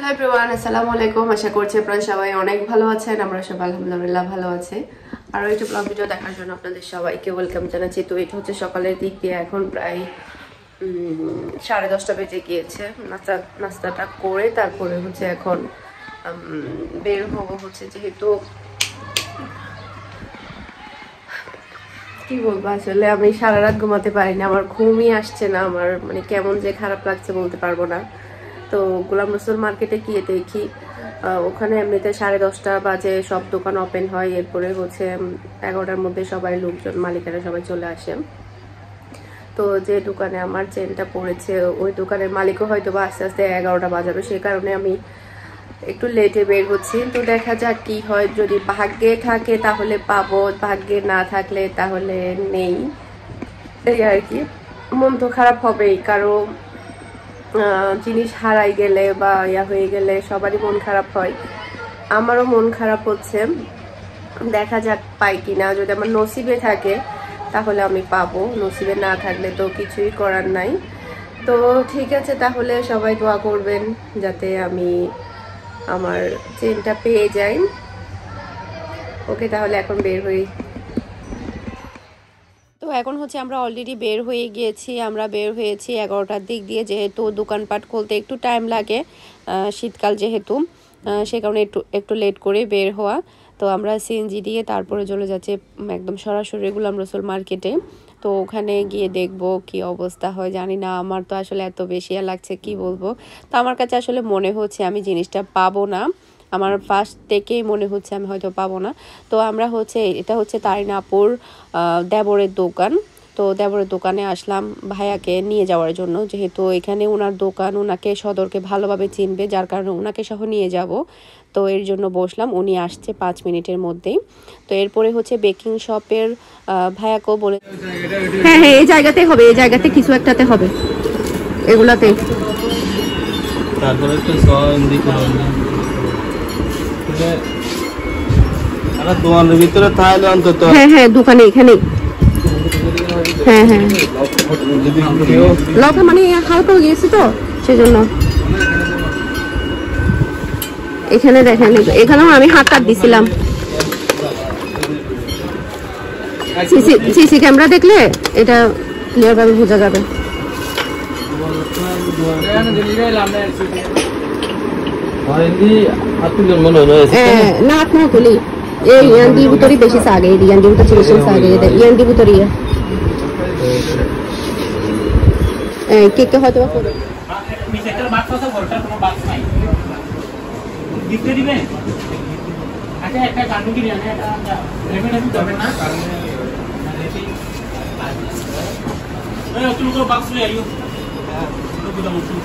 Hello everyone, আসসালামু আলাইকুম। আশা করছি আপনারা সবাই অনেক ভালো আছেন। আমরা সবাই আলহামদুলিল্লাহ ভালো আছি। আর একটা ব্লগ ভিডিও দেখার জন্য আপনাদের সবাইকে ওয়েলকাম জানাচ্ছি। তো এটা হচ্ছে সকালের দিক দিয়ে, এখন প্রায় 10:30 বেজে গিয়েছে। নাস্তাটা করে তারপরে হচ্ছে এখন বের হবো হচ্ছে, যেহেতু কি বলবো, আসলে আমি সারা রাত ঘুমাতে পারিনি, আমার ঘুমই আসছে না। আমার মানে কেমন যে খারাপ লাগছে বলতে পারবো না। তো গোলাম রসুল মার্কেটে গিয়ে দেখি ওখানে এমনিতে 10:30 বাজে সব দোকান ওপেন হয়। এরপরে হচ্ছে 11টার মধ্যে সবাই লোকজন মালিকেরা সবাই চলে আসে। তো যে দোকানে আমার চেনটা পড়েছে ওই দোকানের মালিকও হয়তো বা আস্তে আস্তে 11টা বাজাবে, সেই কারণে আমি একটু লেটে বের হচ্ছি। তো দেখা যাক কি হয়, যদি ভাগ্যে থাকে তাহলে পাবো, ভাগ্যে না থাকলে তাহলে নেই। এই আর কি, মন তো খারাপ হবেই, কারো জিনিস হারাই গেলে বা ইয়া হয়ে গেলে সবারই মন খারাপ হয়। আমারও মন খারাপ হচ্ছে। দেখা যাক পাই কিনা। যদি আমার নসিবে থাকে তাহলে আমি পাবো, নসিবে না থাকলে তো কিছুই করার নাই। তো ঠিক আছে, তাহলে সবাই দোয়া করবেন যাতে আমি আমার চেনটা পেয়ে যাই। ওকে, তাহলে এখন বের হই। তো এখন হচ্ছে আমরা অলরেডি বের হয়ে গিয়েছি। আমরা বের হয়েছি 11টার দিক দিয়ে, যেহেতু দোকানপাট খুলতে একটু টাইম লাগে, শীতকাল যেহেতু, সে কারণে একটু লেট করে বের হওয়া। তো আমরা সিএনজি দিয়ে তারপরে চলে যাচ্ছি একদম সরাসরি গোলাম রসুল মার্কেটে। তো ওখানে গিয়ে দেখবো কি অবস্থা হয় জানি না। আমার তো আসলে এত বেশি লাগছে কি বলবো। তো আমার কাছে আসলে মনে হচ্ছে আমি জিনিসটা পাবো না, আমার ফার্স্ট থেকেই মনে হচ্ছে আমি হয়তো পাবো না। তো আমরা হচ্ছে, এটা হচ্ছে তারিনাপুর দেবরের দোকান। তো দেবরের দোকানে আসলাম ভাইয়াকে নিয়ে যাওয়ার জন্য, যেহেতু এখানে ওনার দোকান, ওনাকে সদরকে ভালোভাবে চিনবে, যার কারণে ওনাকে সহ নিয়ে যাব। তো এর জন্য বসলাম, উনি আসছে 5 মিনিটের মধ্যেই। তো এরপরে হচ্ছে বেকিং শপের ভাইয়াকেও বলে, হ্যাঁ হ্যাঁ এই জায়গাতে হবে, এই জায়গাতে কিছু একটাতে হবে, এগুলাতে। তারপরে তো দোকানের ভিতরে তাহলে অন্তত, হ্যাঁ হ্যাঁ দোকানে এখানে, হ্যাঁ হ্যাঁ লক মানে হালকা হয়ে গিয়েছে তো সেজন্য। এখানে দেখেন, এখানেও আমি হাত কাট দিছিলাম। সিসি ক্যামেরা দেখলে এটা ক্লিয়ার ভাবে বোঝা যাবে। না আপনার তুলি এই ইয়ান্দি ভিতরে বেশি সাগে, ইয়ান্দি ভিতরে বেশি সাগে, ইয়ান্দি ভিতরে কে কে হয়তো করে মিসেটার বাক্স আছে, ওটার কোনো বাক্স নাই, দিতে দিবেন। আচ্ছা একটা কার্টুন কি জানেন, এটা রেমেন্ড আমি করবেন না, কারণ এই তুমি বাক্স ले आइयो, लोग दाम শুরু।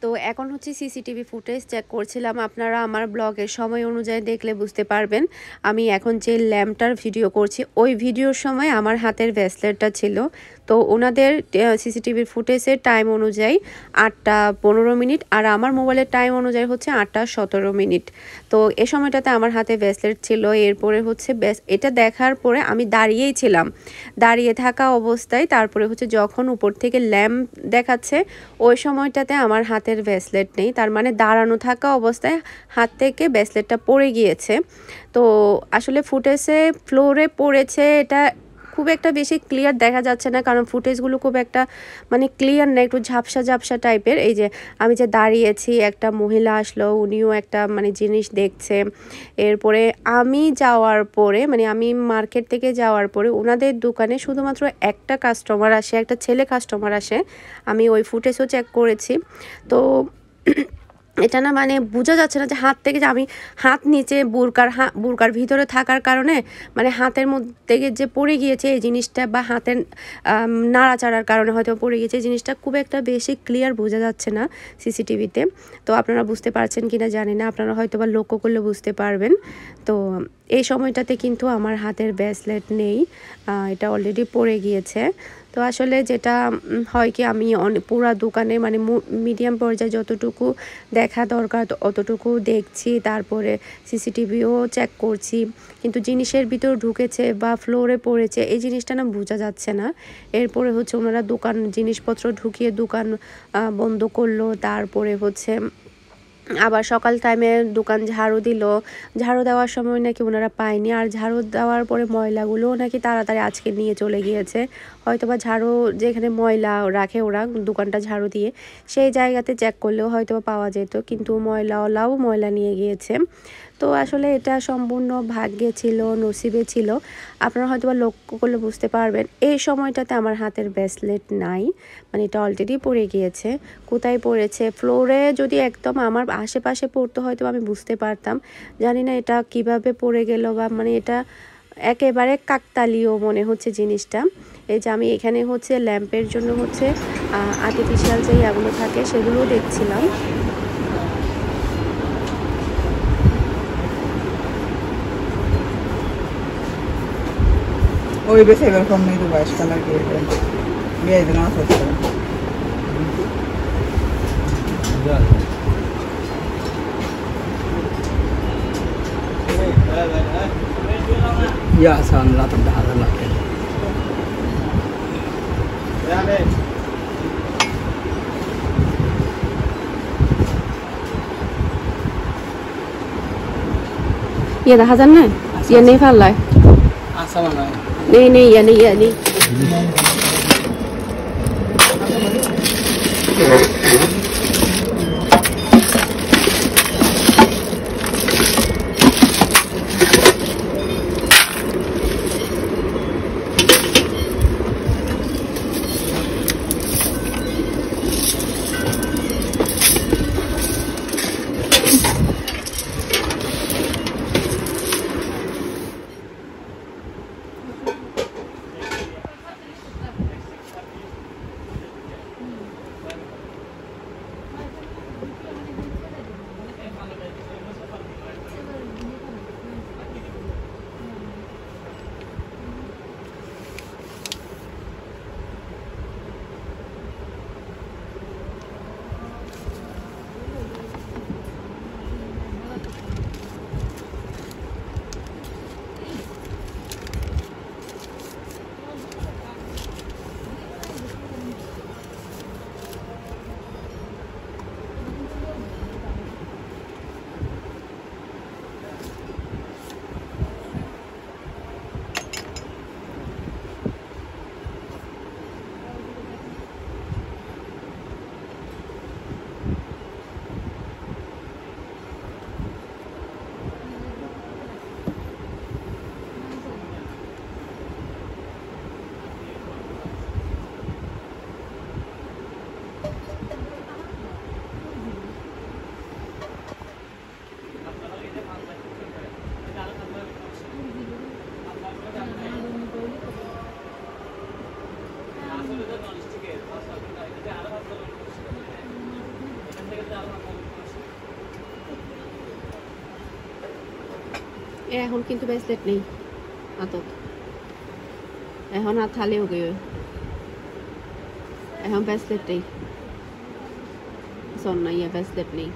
তো এখন হচ্ছে সিসিটিভি ফুটেজ চেক করছিলাম। আপনারা আমার ব্লগের সময় অনুযায়ী দেখলে বুঝতে পারবেন। আমি এখন যে ল্যাম্পটার ভিডিও করছি, ওই ভিডিওর সময় আমার হাতের ব্রেসলেটটা ছিল। তো ওনাদের সিসিটিভির ফুটেজের টাইম অনুযায়ী 8টা 15 মিনিট, আর আমার মোবাইলের টাইম অনুযায়ী হচ্ছে 8টা 17 মিনিট। তো এ সময়টাতে আমার হাতে ব্রেসলেট ছিল। এরপরে হচ্ছে এটা দেখার পরে আমি দাঁড়িয়েই ছিলাম, দাঁড়িয়ে থাকা অবস্থায় তারপরে হচ্ছে যখন উপর থেকে ল্যাম্প দেখাচ্ছে ওই সময়টাতে আমার হাতের ব্রেসলেট নেই, তার মানে দাঁড়ানো থাকা অবস্থায় হাত থেকে ব্রেসলেটটা পড়ে গিয়েছে। তো আসলে ফুটেজে ফ্লোরে পড়েছে, এটা খুব একটা বেশি ক্লিয়ার দেখা যাচ্ছে না, কারণ ফুটেজগুলো খুব একটা মানে ক্লিয়ার না, একটু ঝাপসা ঝাপসা টাইপের। এই যে আমি যে দাঁড়িয়েছি, একটা মহিলা আসলো, উনিও একটা মানে জিনিস দেখছে। এরপরে আমি যাওয়ার পরে, মানে আমি মার্কেট থেকে যাওয়ার পরে ওনাদের দোকানে শুধুমাত্র একটা কাস্টমার আসে, একটা ছেলে কাস্টমার আসে। আমি ওই ফুটেজও চেক করেছি। তো এটা না মানে বোঝা যাচ্ছে না যে হাত থেকে, যে আমি হাত নিচে বুরকার ভিতরে থাকার কারণে মানে হাতের মধ্যে যে পড়ে গিয়েছে এই জিনিসটা, বা হাতের নাড়াচাড়ার কারণে হয়তো পড়ে গিয়েছে এই জিনিসটা, খুব একটা বেশি ক্লিয়ার বোঝা যাচ্ছে না সিসিটিভিতে। তো আপনারা বুঝতে পারছেন কি না জানি না, আপনারা হয়তো বা লক্ষ্য করলে বুঝতে পারবেন। তো এই সময়টাতে কিন্তু আমার হাতের ব্রেসলেট নেই, এটা অলরেডি পড়ে গিয়েছে। তো আসলে যেটা হয় কি, আমি পুরা দোকানে মানে মিডিয়াম পর্যায়ে যতটুকু দেখা দরকার অতটুকু দেখছি, তারপরে সিসিটিভিও চেক করছি, কিন্তু জিনিসের ভিতর ঢুকেছে বা ফ্লোরে পড়েছে এই জিনিসটা না বোঝা যাচ্ছে না। এরপরে হচ্ছে ওনারা দোকান জিনিসপত্র ঢুকিয়ে দোকান বন্ধ করলো, তারপরে হচ্ছে আবার সকাল টাইমে দোকান ঝাড়ু দিল, ঝাড়ু দেওয়ার সময় নাকি ওনারা পায়নি, আর ঝাড়ু দেওয়ার পরে ময়লাগুলোও নাকি তাড়াতাড়ি আজকে নিয়ে চলে গিয়েছে। হয়তো বা ঝাড়ু যেখানে ময়লা রাখে ওরা দোকানটা ঝাড়ু দিয়ে, সেই জায়গাতে চেক করলেও হয়তো পাওয়া যেত, কিন্তু ময়লাওয়ালাও ময়লা নিয়ে গিয়েছে। তো আসলে এটা সম্পূর্ণ ভাগ্যে ছিল, নসিবে ছিল। আপনারা হয়তো বা লক্ষ্য করলে বুঝতে পারবেন এই সময়টাতে আমার হাতের ব্রেসলেট নাই, মানে এটা অলরেডি পড়ে গিয়েছে। কোথায় পড়েছে, ফ্লোরে যদি একদম আমার আশেপাশে পড়তো হয়তো আমি বুঝতে পারতাম, জানি না এটা কিভাবে পড়ে গেল, বা মানে এটা একেবারে কাকতালীয় মনে হচ্ছে জিনিসটা। এই যে আমি এখানে হচ্ছে ল্যাম্পের জন্য হচ্ছে আর্টিফিশিয়াল যে ইয়াগুলো থাকে সেগুলোও দেখছিলাম। Hoy ves el conmigo va a estar aquí bien de nada sospecha. Ya san la tada la ke ये দেখা যান না, ये नहीं फैल रहा है, asa mana नहीं ये नहीं এখন কিন্তু ব্রেসলেট নেই হাতত, এখন হাত খালি हो गए, এখন ব্রেসলেট নেই, सोना या ब्रेसलेट नहीं।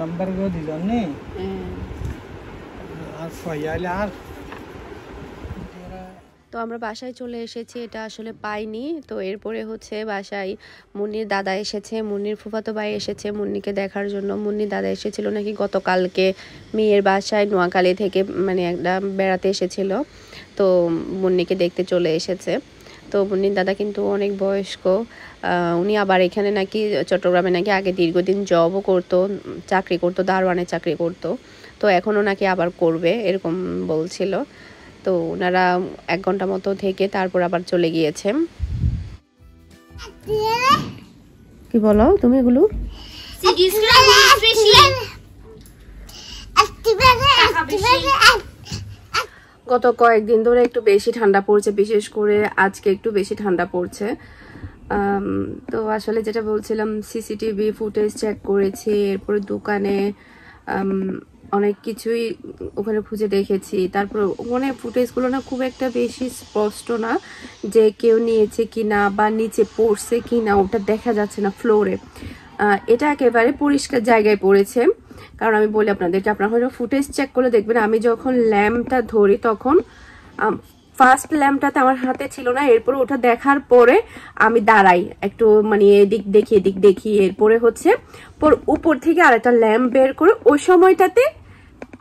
नंबर को दिलो ने আর ফয়ালে আর তো আমরা বাসায় চলে এসেছি, এটা আসলে পাইনি। তো এরপরে হচ্ছে বাসায় মুন্নির দাদা এসেছে, মুন্নির ফুফাতো ভাই এসেছে মুন্নিকে দেখার জন্য। মুন্নির দাদা এসেছিল নাকি গতকালকে মেয়ের বাসায় নোয়াখালী থেকে, মানে একটা বেড়াতে এসেছিল, তো মুন্নিকে দেখতে চলে এসেছে। তো মুন্নির দাদা কিন্তু অনেক বয়স্ক, উনি আবার এখানে নাকি চট্টগ্রামে নাকি আগে দীর্ঘদিন জবও করতো, চাকরি করতো, দারোয়ানের চাকরি করতো, তো এখনও নাকি আবার করবে এরকম বলছিল। তো ওনারা 1 ঘন্টা মতো থেকে তারপর আবার চলে গিয়েছে। কি বলো তুমি এগুলো? গত কয়েকদিন ধরে একটু বেশি ঠান্ডা পড়ছে, বিশেষ করে আজকে একটু বেশি ঠান্ডা পড়ছে। তো আসলে যেটা বলছিলাম, সিসিটিভি ফুটেজ চেক করেছি, এরপরে দোকানে অনেক কিছুই ওখানে খুঁজে দেখেছি। তারপর ওখানে ফুটেজগুলো না খুব একটা বেশি স্পষ্ট না, যে কেউ নিয়েছে কিনা বা নিচে পড়ছে কিনা ওটা দেখা যাচ্ছে না ফ্লোরে। এটা একেবারে পরিষ্কার জায়গায় পড়েছে। কারণ আমি বলি আপনাদেরকে, আপনারা হয়তো ফুটেজ চেক করলে দেখবেন আমি যখন ল্যাম্পটা ধরি তখন ফার্স্ট ল্যাম্পটাতে আমার হাতে ছিল না, এরপরে ওটা দেখার পরে আমি দাঁড়াই একটু, মানে এদিক দেখি এদিক দেখি, এরপরে হচ্ছে উপর থেকে আরেকটা ল্যাম্প বের করে ওই সময়টাতে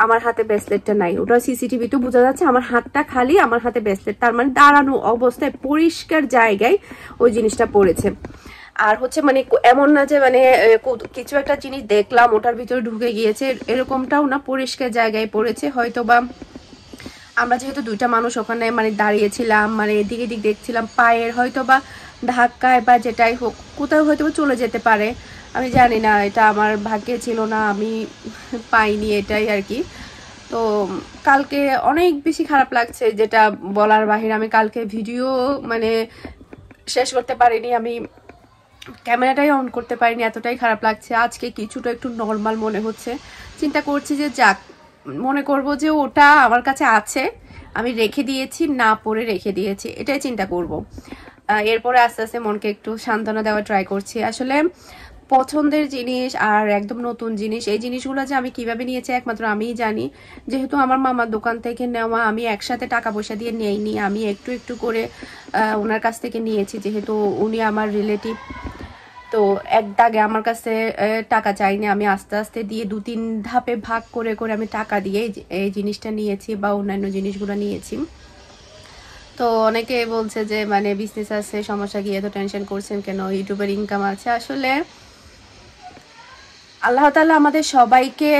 আমার হাতে ব্রেসলেটটা নাই। ওটা সিসিটিভিতে বোঝা যাচ্ছে আমার হাতটা খালি, আমার হাতে ব্রেসলেট, তার মানে দাঁড়ানো অবস্থায় পরিষ্কার জায়গায় ওই জিনিসটা পড়েছে। আর হচ্ছে মানে এমন না যে মানে কিছু একটা জিনিস দেখলাম ওটার ভিতরে ঢুকে গিয়েছে, এরকমটাও না, পরিষ্কার জায়গায় পড়েছে। হয়তো বা আমরা যেহেতু 2টা মানুষ ওখানে মানে দাঁড়িয়েছিলাম, মানে এদিক এদিক দেখছিলাম, পায়ের হয়তো বা ধাক্কায় বা যেটাই হোক কোথাও হয়তো চলে যেতে পারে, আমি জানি না, এটা আমার ভাগ্যে ছিল না, আমি পাইনি, এটাই আর কি। তো কালকে অনেক বেশি খারাপ লাগছে, যেটা বলার বাহিরে। আমি কালকে ভিডিও মানে শেষ করতে পারিনি, আমি ক্যামেরাটাই অন করতে পারিনি, এতটাই খারাপ লাগছে। আজকে কিছুটা একটু নর্মাল মনে হচ্ছে, চিন্তা করছি যে যাক, মনে করব যে ওটা আমার কাছে আছে, আমি রেখে দিয়েছি, না পরে রেখে দিয়েছি, এটাই চিন্তা করব। এরপরে আস্তে আস্তে মনকে একটু সান্ত্বনা দেওয়ার ট্রাই করছি। আসলে পছন্দের জিনিস আর একদম নতুন জিনিস, এই জিনিসগুলো যে আমি কিভাবে নিয়েছি একমাত্র আমিই জানি। যেহেতু আমার মামার দোকান থেকে নেওয়া, আমি একসাথে টাকা পয়সা দিয়ে নেইনি, আমি একটু একটু করে ওনার কাছ থেকে নিয়েছি, যেহেতু উনি আমার রিলেটিভ। তো এক দাগে আমার কাছে টাকা চাইনি, আমি আস্তে আস্তে দিয়ে 2-3 ধাপে ভাগ করে করে আমি টাকা দিয়ে এই জিনিসটা নিয়েছি বা অন্যান্য জিনিসগুলো নিয়েছি। তো অনেকে বলছে যে মানে বিজনেস আছে, সমস্যা গিয়ে তো টেনশন করছেন কেন, ইউটিউবের ইনকাম আছে। আসলে আল্লাহ তাআলা আমাদের সবাইকে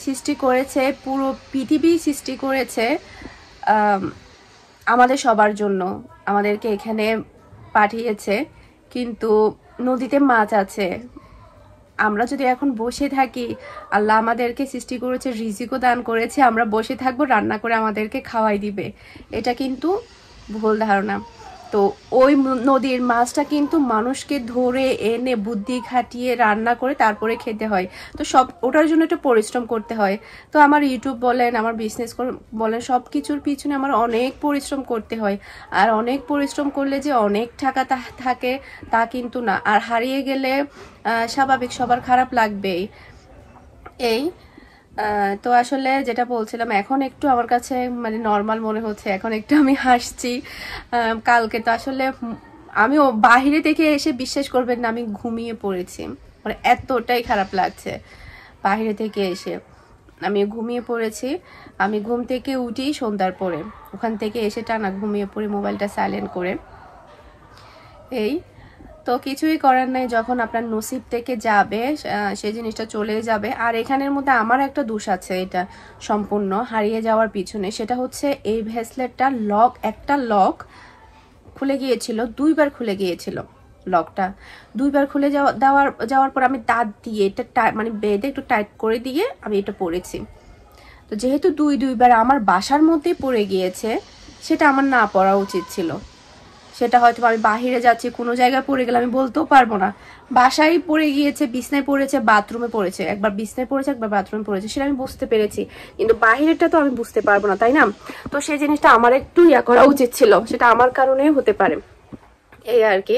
সৃষ্টি করেছে, পুরো পৃথিবী সৃষ্টি করেছে আমাদের সবার জন্য, আমাদেরকে এখানে পাঠিয়েছে। কিন্তু নদীতে মাছ আছে, আমরা যদি এখন বসে থাকি, আল্লাহ আমাদেরকে সৃষ্টি করেছে, রিজিকও দান করেছে, আমরা বসে থাকবো, রান্না করে আমাদেরকে খাওয়াই দিবে, এটা কিন্তু ভুল ধারণা। তো ওই নদীর মাছটা কিন্তু মানুষকে ধরে এনে বুদ্ধি খাটিয়ে রান্না করে তারপরে খেতে হয়। তো সব ওটার জন্য একটু পরিশ্রম করতে হয়। তো আমার ইউটিউব বলেন, আমার বিজনেস বলেন, সব কিছুর পিছনে আমার অনেক পরিশ্রম করতে হয়। আর অনেক পরিশ্রম করলে যে অনেক টাকা থাকে তা কিন্তু না। আর হারিয়ে গেলে স্বাভাবিক সবার খারাপ লাগবেই। এই তো আসলে যেটা বলছিলাম, এখন একটু আমার কাছে মানে নর্মাল মনে হচ্ছে, এখন একটু আমি হাসছি। কালকে তো আসলে আমিও বাহিরে থেকে এসে বিশ্বাস করবেন না, আমি ঘুমিয়ে পড়েছি, মানে এতটাই খারাপ লাগছে। বাহিরে থেকে এসে আমি ঘুমিয়ে পড়েছি, আমি ঘুম থেকে উঠি সন্ধ্যার পরে, ওখান থেকে এসে টানা ঘুমিয়ে পড়ি মোবাইলটা সাইলেন্ট করে। এই তো কিছুই করার নাই, যখন আপনার নসিব থেকে যাবে সেই জিনিসটা চলে যাবে। আর এখানের মধ্যে আমার একটা দোষ আছে, এটা সম্পূর্ণ হারিয়ে যাওয়ার পিছনে, সেটা হচ্ছে এই ব্রেসলেটটা একটা লক খুলে গিয়েছিল, 2বার খুলে গিয়েছিল লকটা। 2বার খুলে যাওয়ার পর আমি দাঁত দিয়ে এটা মানে বেঁধে একটু টাইট করে দিয়ে আমি এটা পরেছি। তো যেহেতু 2বার আমার বাসার মধ্যেই পড়ে গিয়েছে, সেটা আমার না পড়া উচিত ছিল। সেটা হয়তো আমি বাহিরে যাচ্ছি, কোনো জায়গায় পড়ে গেলে আমি বলতেও পারবো না। বাসায় পড়ে গিয়েছে, বিছনায় পড়েছে, বাথরুমে পড়েছে, একবার বিছনায় পড়েছে, একবার বাথরুমে পড়েছে, সেটা আমি বুঝতে পেরেছি, কিন্তু বাহিরেরটা তো আমি বুঝতে পারবো না, তাই না? তো সেই জিনিসটা আমার একটু করা উচিত ছিল, সেটা আমার কারণে হতে পারে, এই আর কি।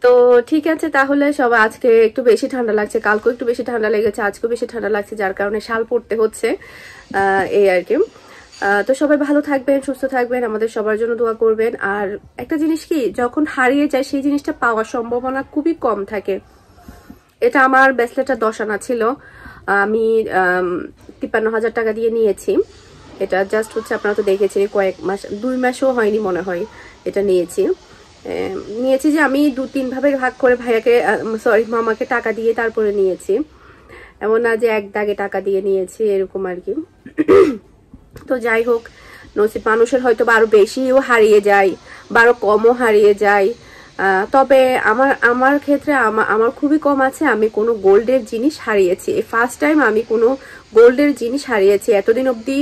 তো ঠিক আছে, তাহলে সব আজকে একটু বেশি ঠান্ডা লাগছে, কালকেও একটু বেশি ঠান্ডা লেগেছে, আজকেও বেশি ঠান্ডা লাগছে, যার কারণে শাল পরতে হচ্ছে, এই আর কি। তো সবাই ভালো থাকবেন, সুস্থ থাকবেন, আমাদের সবার জন্য দোয়া করবেন। আর একটা জিনিস কি, যখন হারিয়ে যায় সেই জিনিসটা পাওয়ার সম্ভাবনা খুবই কম থাকে। এটা আমার ব্রেসলেটটা 10 আনা ছিল, আমি 53,000 টাকা দিয়ে নিয়েছি। এটা জাস্ট হচ্ছে, আপনারা তো দেখেছেন, কয়েক মাস, 2 মাসও হয়নি মনে হয় এটা নিয়েছি যে আমি 2-3 ভাবে ভাগ করে ভাইয়াকে মামাকে টাকা দিয়ে তারপরে নিয়েছি, এমন না যে এক দাগে টাকা দিয়ে নিয়েছি, এরকম আর কি। তো যাই হোক, নসিব মানুষের হয়তো বা আরো বেশিও হারিয়ে যায় বা আরো কমও হারিয়ে যায়, তবে আমার ক্ষেত্রে আমার খুবই কম আছে। আমি কোনো গোল্ডের জিনিস হারিয়েছি, এই ফার্স্ট টাইম আমি কোনো গোল্ডের জিনিস হারিয়েছি। এতদিন অবধি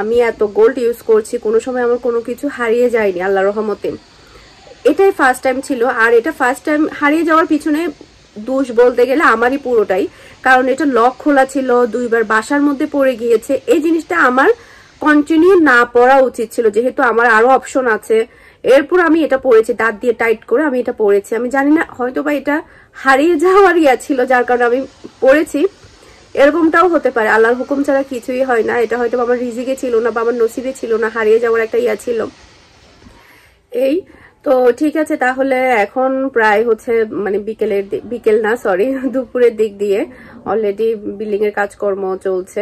আমি এত গোল্ড ইউজ করছি, কোনো সময় আমার কোনো কিছু হারিয়ে যায়নি আল্লাহর রহমতে। এটাই ফার্স্ট টাইম ছিল। আর এটা ফার্স্ট টাইম হারিয়ে যাওয়ার পিছনে দোষ বলতে গেলে আমারই পুরোটাই, কারণ এটা লক খোলা ছিল, 2বার বাসার মধ্যে পড়ে গিয়েছে। এই জিনিসটা আমার কন্টিনিউ না পড়া উচিত ছিল, যেহেতু আমার আরো অপশন আছে। এরপর আমি এটা পড়েছি, দাঁত দিয়ে টাইট করে আমি এটা পড়েছি। আমি জানি না, হয়তো বা এটা হারিয়ে যাওয়ার ইয়া ছিল যার কারণে আমি পড়েছি, এরকমটাও হতে পারে। আল্লাহর হুকুম ছাড়া কিছুই হয় না। এটা হয়তো আমার রিজিকে ছিল না বা আমার নসিবে ছিল না, হারিয়ে যাওয়ার একটা ইয়া ছিল। এই তো ঠিক আছে, তাহলে এখন প্রায় হচ্ছে মানে বিকেল না সরি দুপুরের দিক দিয়ে অলরেডি বিল্ডিং এর কাজকর্ম চলছে।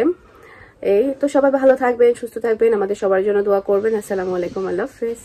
এই তো সবাই ভালো থাকবেন, সুস্থ থাকবেন, আমাদের সবার জন্য দোয়া করবেন। আসসালামু আলাইকুম, আল্লাহ হাফেজ।